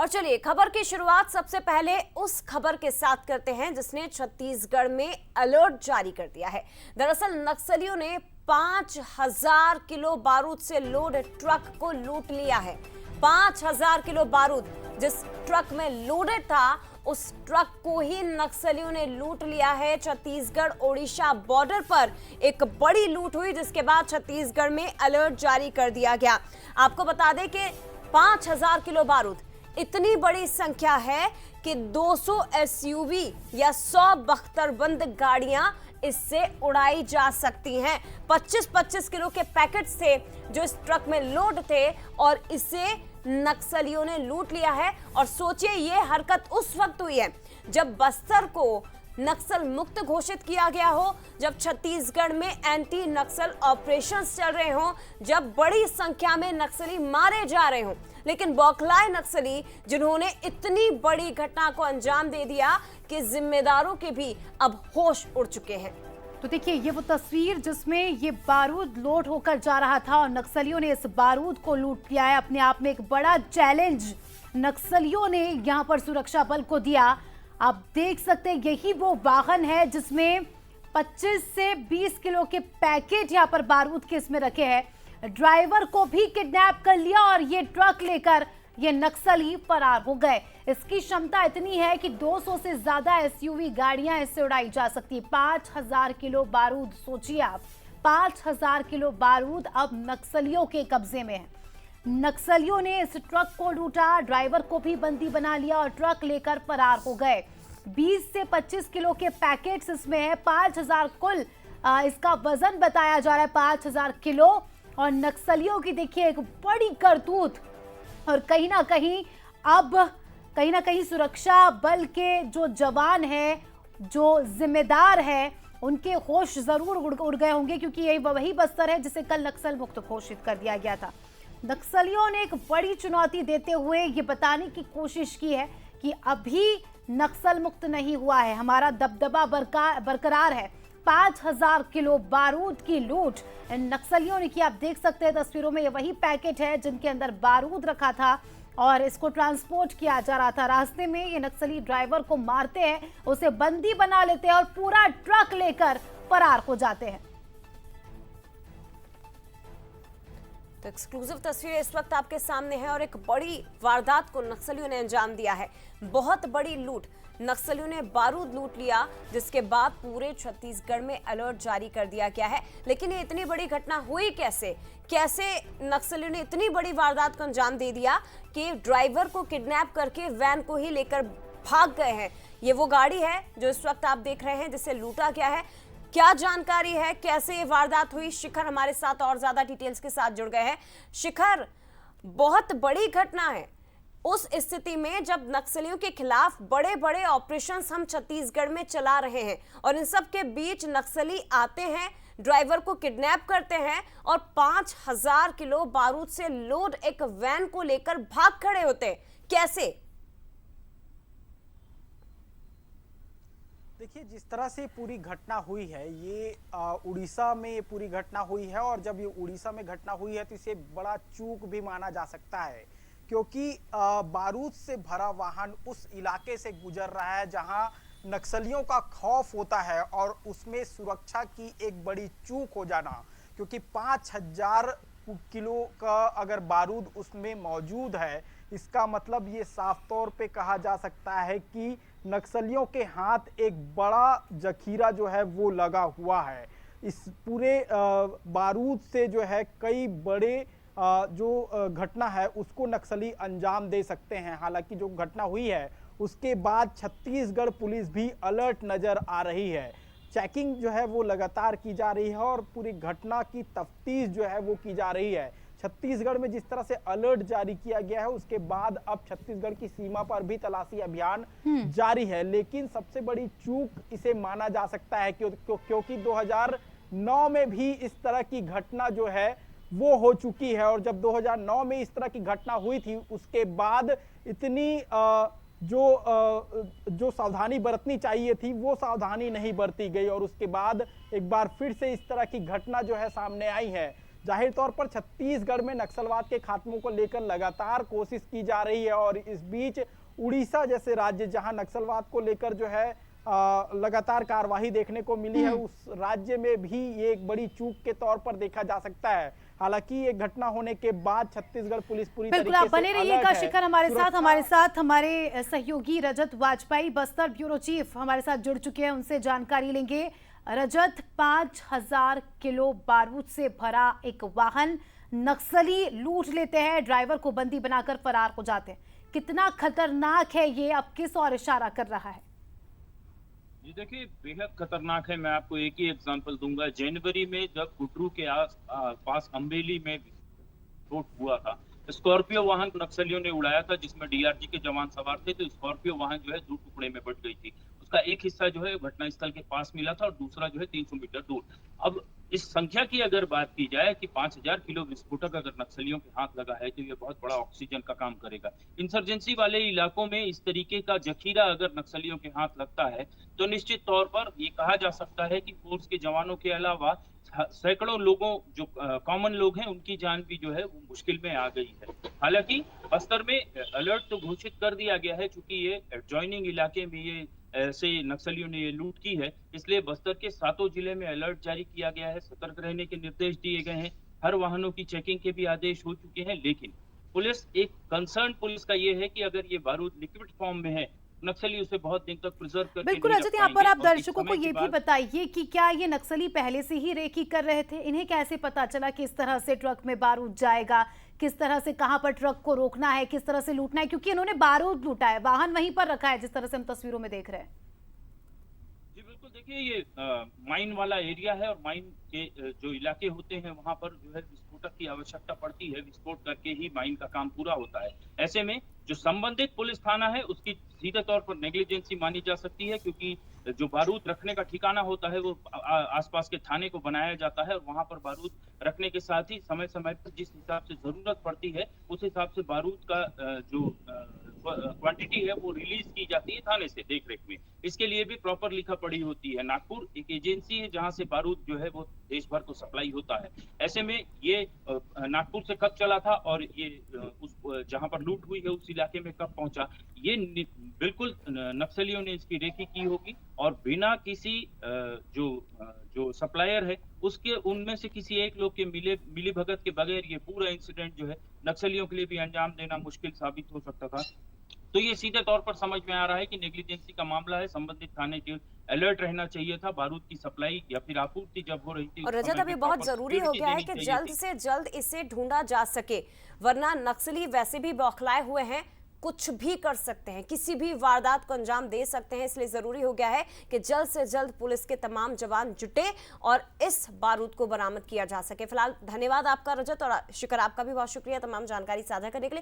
और चलिए खबर की शुरुआत सबसे पहले उस खबर के साथ करते हैं जिसने छत्तीसगढ़ में अलर्ट जारी कर दिया है। दरअसल नक्सलियों ने 5000 किलो बारूद से लोड ट्रक को लूट लिया है। 5000 किलो बारूद जिस ट्रक में लोडेड था उस ट्रक को ही नक्सलियों ने लूट लिया है। छत्तीसगढ़ ओडिशा बॉर्डर पर एक बड़ी लूट हुई जिसके बाद छत्तीसगढ़ में अलर्ट जारी कर दिया गया। आपको बता दें कि 5000 किलो बारूद इतनी बड़ी संख्या है कि 200 एसयूवी या 100 बख्तरबंद गाड़ियां इससे उड़ाई जा सकती हैं। 25-25 किलो के पैकेट्स थे जो इस ट्रक में लोड थे और इसे नक्सलियों ने लूट लिया है। और सोचिए ये हरकत उस वक्त हुई है जब बस्तर को नक्सल मुक्त घोषित किया गया हो, जब छत्तीसगढ़ में एंटी नक्सल ऑपरेशंस चल रहे हों, जब बड़ी संख्या में नक्सली मारे जा रहे हों, लेकिन बौखलाए नक्सली जिन्होंने इतनी बड़ी घटना को अंजाम दे दिया कि जिम्मेदारों के भी अब होश उड़ चुके हैं। तो देखिए ये वो तस्वीर जिसमें ये बारूद लोड होकर जा रहा था और नक्सलियों ने इस बारूद को लूट लिया है। अपने आप में एक बड़ा चैलेंज नक्सलियों ने यहाँ पर सुरक्षा बल को दिया। आप देख सकते हैं यही वो वाहन है जिसमें 25 से 20 किलो के पैकेट यहाँ पर बारूद के इसमें रखे हैं। ड्राइवर को भी किडनैप कर लिया और ये ट्रक लेकर ये नक्सली फरार हो गए। इसकी क्षमता इतनी है कि 200 से ज्यादा एसयूवी गाड़ियां इससे उड़ाई जा सकती है। 5000 किलो बारूद, सोचिए आप, 5000 किलो बारूद अब नक्सलियों के कब्जे में है। नक्सलियों ने इस ट्रक को लूटा, ड्राइवर को भी बंदी बना लिया और ट्रक लेकर फरार हो गए। 20 से 25 किलो के पैकेट्स इसमें है। 5000 कुल इसका वजन बताया जा रहा है, 5000 किलो। और नक्सलियों की देखिए एक बड़ी करतूत। और कहीं ना कहीं सुरक्षा बल के जो जवान हैं, जो जिम्मेदार हैं, उनके होश जरूर उड़ गए होंगे क्योंकि यही वही बस्तर है जिसे कल नक्सल मुक्त घोषित कर दिया गया था। नक्सलियों ने एक बड़ी चुनौती देते हुए ये बताने की कोशिश की है कि अभी नक्सल मुक्त नहीं हुआ है, हमारा दबदबा बरकरार है। 5000 किलो बारूद की लूट नक्सलियों ने की। आप देख सकते हैं तस्वीरों में ये वही पैकेट है जिनके अंदर बारूद रखा था और इसको ट्रांसपोर्ट किया जा रहा था। रास्ते में ये नक्सली ड्राइवर को मारते हैं, उसे बंदी बना लेते हैं और पूरा ट्रक लेकर फरार हो जाते हैं। तो एक्सक्लूसिव तस्वीरें इस वक्त आपके सामने है और एक बड़ी वारदात को नक्सलियों ने अंजाम दिया है। बहुत बड़ी लूट, नक्सलियों ने बारूद लूट लिया जिसके बाद पूरे छत्तीसगढ़ में अलर्ट जारी कर दिया गया है। लेकिन ये इतनी बड़ी घटना हुई कैसे नक्सलियों ने इतनी बड़ी वारदात को अंजाम दे दिया कि ड्राइवर को किडनैप करके वैन को ही लेकर भाग गए हैं। ये वो गाड़ी है जो इस वक्त आप देख रहे हैं जिसे लूटा गया है। क्या जानकारी है, कैसे ये वारदात हुई? शिखर हमारे साथ और ज्यादा डिटेल्स के साथ जुड़ गए हैं। शिखर, बहुत बड़ी घटना है उस स्थिति में जब नक्सलियों के खिलाफ बड़े बड़े ऑपरेशंस हम छत्तीसगढ़ में चला रहे हैं और इन सब के बीच नक्सली आते हैं, ड्राइवर को किडनैप करते हैं और 5000 किलो बारूद से लोड एक वैन को लेकर भाग खड़े होते हैं। कैसे? देखिए जिस तरह से पूरी घटना हुई है ये उड़ीसा में पूरी घटना हुई है और जब ये उड़ीसा में घटना हुई है तो इसे बड़ा चूक भी माना जा सकता है क्योंकि बारूद से भरा वाहन उस इलाके से गुजर रहा है जहां नक्सलियों का खौफ होता है और उसमें सुरक्षा की एक बड़ी चूक हो जाना, क्योंकि 5000 किलो का अगर बारूद उसमें मौजूद है इसका मतलब ये साफ तौर पे कहा जा सकता है कि नक्सलियों के हाथ एक बड़ा जखीरा जो है वो लगा हुआ है। इस पूरे बारूद से जो है कई बड़े जो घटना है उसको नक्सली अंजाम दे सकते हैं। हालांकि जो घटना हुई है उसके बाद छत्तीसगढ़ पुलिस भी अलर्ट नजर आ रही है। चेकिंग जो है वो लगातार की जा रही है और पूरी घटना की तफ्तीश जो है वो की जा रही है। छत्तीसगढ़ में जिस तरह से अलर्ट जारी किया गया है उसके बाद अब छत्तीसगढ़ की सीमा पर भी तलाशी अभियान जारी है। लेकिन सबसे बड़ी चूक इसे माना जा सकता है क्योंकि 2009 में भी इस तरह की घटना जो है वो हो चुकी है और जब 2009 में इस तरह की घटना हुई थी उसके बाद इतनी जो सावधानी बरतनी चाहिए थी वो सावधानी नहीं बरती गई और उसके बाद एक बार फिर से इस तरह की घटना जो है सामने आई है। जाहिर तौर पर छत्तीसगढ़ में नक्सलवाद के खात्मों को लेकर लगातार कोशिश की जा रही है और इस बीच उड़ीसा जैसे राज्य जहां नक्सलवाद को लेकर जो है लगातार कार्यवाही देखने को मिली है, उस राज्य में भी ये एक बड़ी चूक के तौर पर देखा जा सकता है। हालांकि ये घटना होने के बाद छत्तीसगढ़ पुलिस पूरी तरीके से बिल्कुल, आप बने रहिएगा शिखर हमारे साथ हमारे सहयोगी रजत वाजपेयी बस्तर ब्यूरो चीफ हमारे साथ जुड़ चुके हैं, उनसे जानकारी लेंगे। रजत, 5000 किलो बारूद से भरा एक वाहन नक्सली लूट लेते हैं, ड्राइवर को बंदी बनाकर फरार हो जाते हैं। कितना खतरनाक है ये, अब किस और इशारा कर रहा है? जी देखिए, बेहद खतरनाक है। मैं आपको एक ही एग्जांपल दूंगा। जनवरी में जब कुटरू के पास अम्बेली में विस्फोट हुआ था, स्कॉर्पियो वाहन नक्सलियों ने उड़ाया था जिसमें डीआरजी के जवान सवार थे। तो स्कॉर्पियो वाहन जो है 2 टुकड़े में बट गई थी। उसका एक हिस्सा जो है घटनास्थल के पास मिला था और दूसरा जो है 300 मीटर दूर। अब इस संख्या की अगर बात की जाए कि 5000 किलो विस्फोटक अगर नक्सलियों के हाथ लगा है तो ये बहुत बड़ा ऑक्सीजन का काम करेगा। इंसर्जेंसी वाले इलाकों में इस तरीके का जखीरा अगर नक्सलियों के हाथ लगता है तो निश्चित तौर पर ये कहा जा सकता है कि फोर्स के जवानों के अलावा सैकड़ों लोगों जो कॉमन लोग हैं उनकी जान भी जो है वो मुश्किल में आ गई है। हालांकि बस्तर में अलर्ट तो घोषित कर दिया गया है, क्योंकि ये एडजॉइनिंग इलाके में ये ऐसे नक्सलियों ने ये लूट की है, इसलिए बस्तर के 7 जिले में अलर्ट जारी किया गया है। सतर्क रहने के निर्देश दिए गए हैं। हर वाहनों की चेकिंग के भी आदेश हो चुके हैं। लेकिन कंसर्न पुलिस का ये है कि अगर ये बारूद लिक्विड फॉर्म में है, नक्सली उसे बहुत दिन तक प्रिजर्व करके बिल्कुल नहीं रजत, रख यहाँ पर आप पाएंगे। और दर्शकों इस को समय ये के भी बाद बताइए कि क्या ये नक्सली पहले से ही रेकी कर रहे थे? इन्हें कैसे पता चला कि इस तरह से ट्रक में बारूद जाएगा, किस तरह से कहां पर ट्रक को रोकना है, किस तरह से लूटना है? क्योंकि इन्होंने बारूद लूटा है, वाहन वहीं पर रखा है जिस तरह से हम तस्वीरों में देख रहे हैं। जी बिल्कुल, देखिए ये माइन वाला एरिया है और माइन के जो इलाके होते हैं वहां पर जो है विस्फोटक की आवश्यकता पड़ती है। विस्फोट करके ही माइन का काम पूरा होता है। ऐसे में जो संबंधित पुलिस थाना है उसकी सीधे तौर पर नेग्लिजेंसी मानी जा सकती है, क्योंकि जो बारूद रखने का ठिकाना होता है वो आसपास के थाने को बनाया जाता है और वहां पर बारूद रखने के साथ ही समय समय पर जिस हिसाब से जरूरत पड़ती है उस हिसाब से बारूद का जो क्वांटिटी है वो रिलीज की जाती है थाने से देख रेख में। इसके लिए भी प्रॉपर लिखा पड़ी होती है। नागपुर एक एजेंसी है जहां से बारूद जो है वो देश भर को सप्लाई होता है। ऐसे में ये नागपुर से कब चला था और ये उस जहां पर लूट हुई है उस इलाके में कब पहुंचा, ये बिल्कुल नक्सलियों ने इसकी रेकी की होगी और बिना किसी जो सप्लायर है उसके उनमें से किसी एक लोग के मिली भगत के बगैर ये पूरा इंसिडेंट जो है नक्सलियों के लिए भी अंजाम देना मुश्किल साबित हो सकता था। तो ये सीधे तौर पर समझ में आ रहा है कि नेग्लिजेंसी का मामला है। संबंधित थाने के अलर्ट रहना चाहिए था। बारूद की सप्लाई या फिर आपूर्ति जब हो रही थी। और रजत, अभी बहुत जरूरी हो गया है कि जल्द से जल्द इसे ढूंढा जा सके, वरना नक्सली वैसे भी बौखलाए हुए हैं, कुछ भी कर सकते हैं, किसी भी वारदात को अंजाम दे सकते हैं। इसलिए जरूरी हो गया है कि जल्द से जल्द पुलिस के तमाम जवान जुटे और इस बारूद को बरामद किया जा सके। फिलहाल धन्यवाद आपका रजत, और शिखर आपका भी बहुत शुक्रिया तमाम जानकारी साझा करने के लिए।